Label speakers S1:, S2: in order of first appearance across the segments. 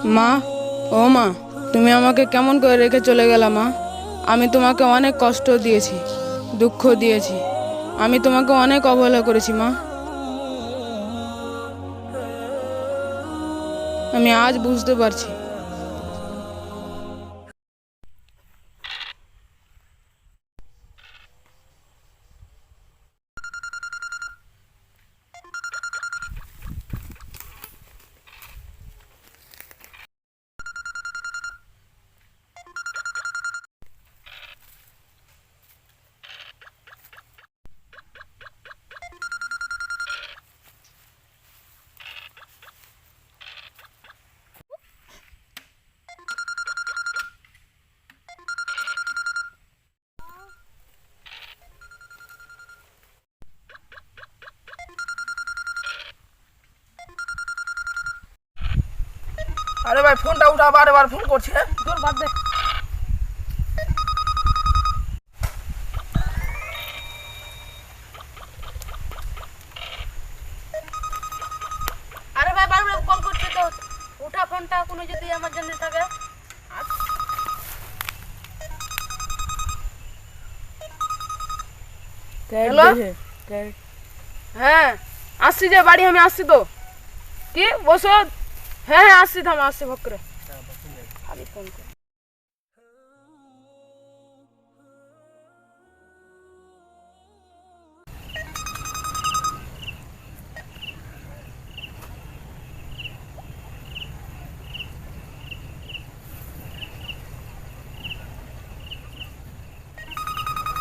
S1: মা, ও মা, তুমি আমাকে কেমন করে রেখে চলে গেলা মা? আমি তোমাকে অনেক কষ্ট দিয়েছি, দুঃখ দিয়েছি। আমি তোমাকে অনেক অবহেলা করেছি মা। আমি আজ বুঝতে পারছি।
S2: আরে ভাই ফোনটা উঠা, বারবার ফোন করছে। তোর বাদ দে।
S3: আরে ভাই বারবার কল করছে তো, উঠা ফোনটা, কোনো যদি এমার্জেন্সি থাকে।
S2: হ্যালো? হ্যাঁ আসছি, যে বাড়ি আমি আসছি তো। কি বসো? হ্যাঁ হ্যাঁ আসছি, থাম আসছি ভক করে। খালি ফোন কর।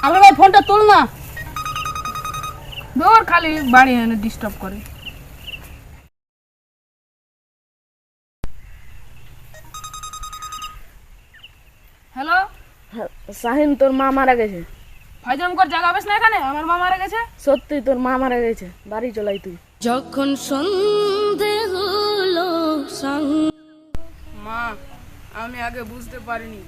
S3: আরে ভাই ফোনটা তুল না।
S2: দূর, খালি বাড়ি এনে ডিস্টার্ব করে। হ্যালো
S3: শাহিন, তোর মা মারা গেছে।
S2: ভাইজনকর জায়গা বেশ না এখানে, আমার মা মারা গেছে।
S3: সত্যি তোর মা মারা গেছে, বাড়ি চলাই তুই।
S4: যখন সন্ধে হলো
S1: মা, আমি আগে বুঝতে পারিনি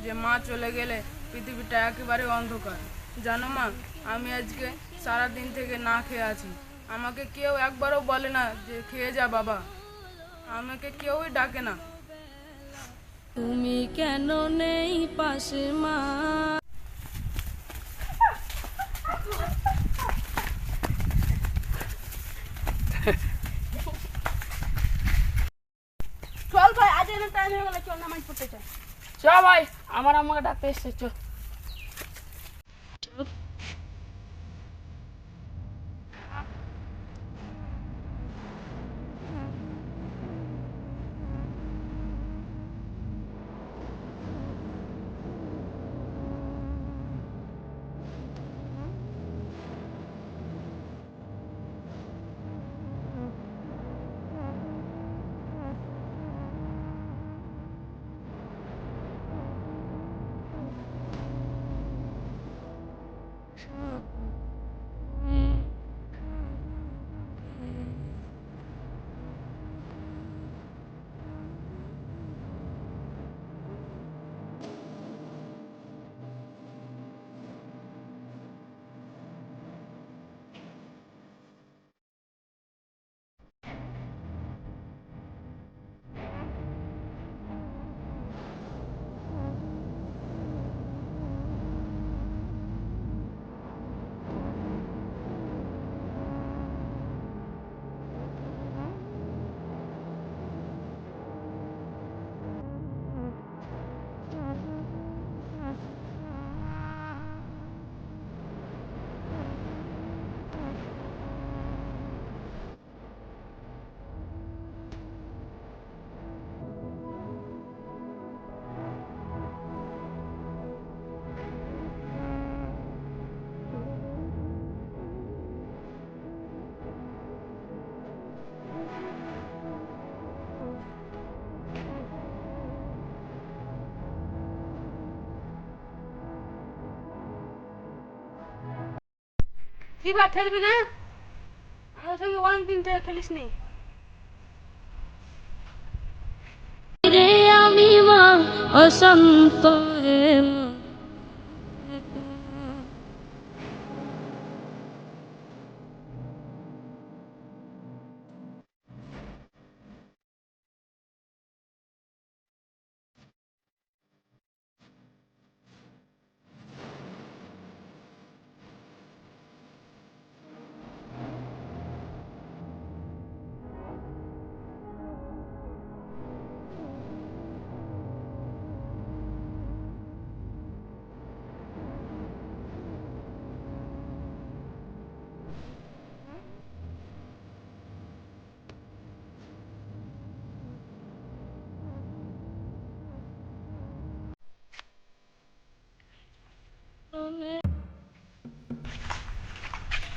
S1: যে মা চলে গেলে পৃথিবীটা একেবারে অন্ধকার। জানো মা, আমি আজকে সারা দিন থেকে না খেয়ে আছি। আমাকে কেউ একবারও বলে না যে খেয়ে যা বাবা। আমাকে কেউই ডাকে না।
S4: তুমি কেন নেই পাশে মা?
S3: চল ভাই, আজ এনে টাইম হয়ে গেল, চল নামাজ পড়তে চাই।
S2: চ ভাই, আমার আমাকে ডাকতে এসছে, চ।
S3: কি ভাই, খেলবি না? আজ থেকে অনেকদিন থেকে খেলিস নি।
S4: রে আমি মা অসন্ত হয়ে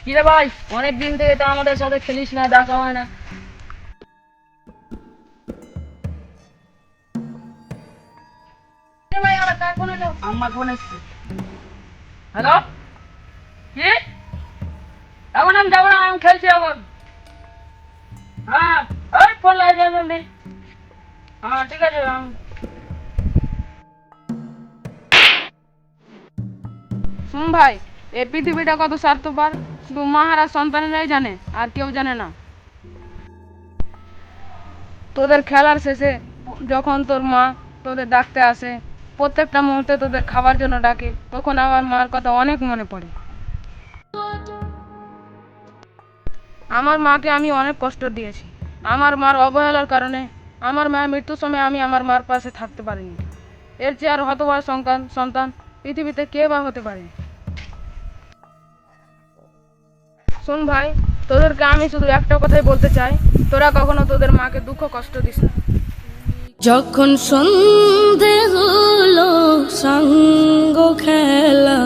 S2: কি রে ভাই, অনেক দিন থেকে তো আমাদের সাথে খেলিস না, দেখা হয় না। আমার ফোন এসছে। হ্যালো, কি? এখন আমি যাবো না, আমি খেলছি এখন। হ্যাঁ, ওই ফোন লাগিয়ে জলদি। হ্যাঁ ঠিক আছে।
S1: শুন ভাই, এই পৃথিবীটা কত স্বার্থপর, শুধু মাহারা সন্তানেরাই জানে, আর কেউ জানে না। তোদের খেলার শেষে যখন তোর মা তোদের ডাকতে আসে, প্রত্যেকটা মুহূর্তে তোদের খাবার জন্য ডাকে, তখন আমার মার কথা অনেক মনে পড়ে। আমার মাকে আমি অনেক কষ্ট দিয়েছি। আমার মার অবহেলার কারণে আমার মায়ের মৃত্যুর সময় আমি আমার মার পাশে থাকতে পারিনি। এর চেয়ে আর হতভাগ্য সন্তান পৃথিবীতে কে বা হতে পারে। শোন ভাই, তোদেরকে আমি শুধু একটা কথাই বলতে চাই, তোরা কখনো তোদের মাকে দুঃখ কষ্ট দিস না।
S4: যখন সন্ধে হলো সাঙ্গ খেলা